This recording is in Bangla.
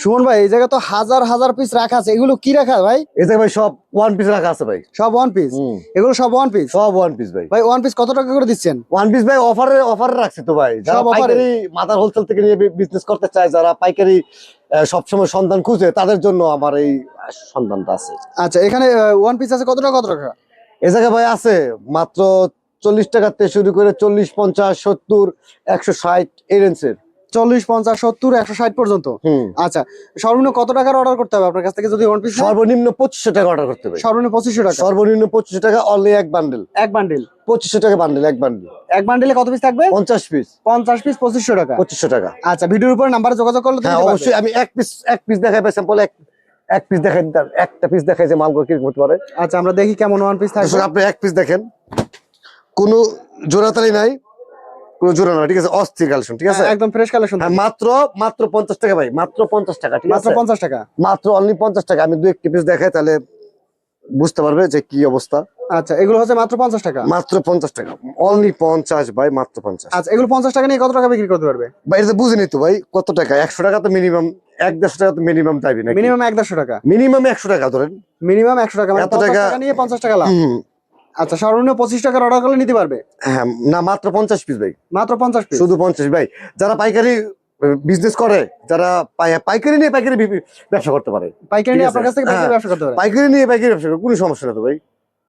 সুমন ভাই এই জায়গা তো হাজার হাজার পিস রাখা আছে, এগুলো কি রাখা ভাই? এই যে ভাই সব ওয়ান পিস রাখা আছে ভাই। সব ওয়ান পিস? এগুলো সব ওয়ান পিস? সব ওয়ান পিস ভাই। ভাই ওয়ান পিস কত টাকা করে দিচ্ছেন? ওয়ান পিস ভাই অফারে রাখছি তো ভাই। যারা সব অফারে? পাইকারি মাদার হোলসেল থেকে নিয়ে বিজনেস করতে চায়, যারা পাইকারি সবসময় সন্ধান খুঁজে, তাদের জন্য আমার এই সন্ধানটা আছে। আচ্ছা, এখানে ওয়ান পিস আছে কত টাকা কত টাকা? এ জায়গায় ভাই আছে মাত্র 40 টাকা থেকে শুরু করে 40, 50, 70, 160 এই রেঞ্জের। 40, 50, 70, 160 পর্যন্ত? আচ্ছা, সর্বনিম্ন কত টাকার অর্ডার করতে হবে আপনার কাছ থেকে যদি ওয়ান পিস? সর্বনিম্ন 2500 টাকা অর্ডার করতে হবে। সর্বনিম্ন 2500 টাকা? সর্বনিম্ন 2500 টাকা, অনলি এক বান্ডেল। এক বান্ডিল 2500 টাকা বান্ডেল, এক বান্ডেল। এক বান্ডিলে কত পিস থাকবে? 50 পিস। 50 পিস 2500 টাকা? 2500 টাকা। আচ্ছা, ভিডিওর উপর নাম্বারে যোগাযোগ করলে তো হ্যাঁ দিতে পারবে? অবশ্যই। আমি এক পিস দেখাই পাই, স্যাম্পল এক পিস দেখাই, একটা পিস দেখাই যে মালগুলো কিরকম হতে পারে। আচ্ছা, আমরা দেখি কেমন ওয়ান পিস থাকবে। আপনি এক পিস দেখেন, কোনো জোড়াতালি নাই, কোনো জোড়া নাই, ঠিক আছে? অস্থির কালেকশন, ঠিক আছে? একদম ফ্রেশ কালেকশন। হ্যাঁ, মাত্র 50 টাকা ভাই, মাত্র 50 টাকা, ঠিক আছে? মাত্র 50 টাকা? মাত্র অনলি 50 টাকা। আমি 2-1 পিস দেখাই, তাহলে বুঝতে পারবে যে কি অবস্থা। আচ্ছা, এগুলো হচ্ছে মাত্র 50 টাকা? মাত্র 50 টাকা, অনলি 50 ভাই, মাত্র 50। আচ্ছা, এগুলো 50 টাকা নিয়ে কত টাকা বিক্রি করতে পারবে ভাই এটা বুঝিনি তো ভাই, কত টাকা? 100 টাকা তো মিনিমাম, 1-150 টাকা তো মিনিমাম চাইবি নাকি? মিনিমাম 150 টাকা? মিনিমাম 100 টাকা ধরেন। মিনিমাম 100 টাকা, মানে এত 50 টাকা টাকা নিয়ে 50 টাকা লাভ। হুম, আচ্ছা, সর্বনিম্ন 25 টাকার অর্ডার করলে নিতে পারবে? হ্যাঁ না, মাত্র 50 পিস ভাই, মাত্র 50 পিস? শুধু 50 ভাই। যারা পাইকারি বিজনেস করে, যারা পাইকারি নিয়ে পাইকারি ব্যবসা করতে পারে, পাইকারি ঠিক নিয়ে আছে? আপনার কাছ থেকে পাইকারি হ্যাঁ, ব্যবসা করতে পারে? পাইকারি নিয়ে পাইকারি ব্যবসা করে কোনো সমস্যা না তো ভাই।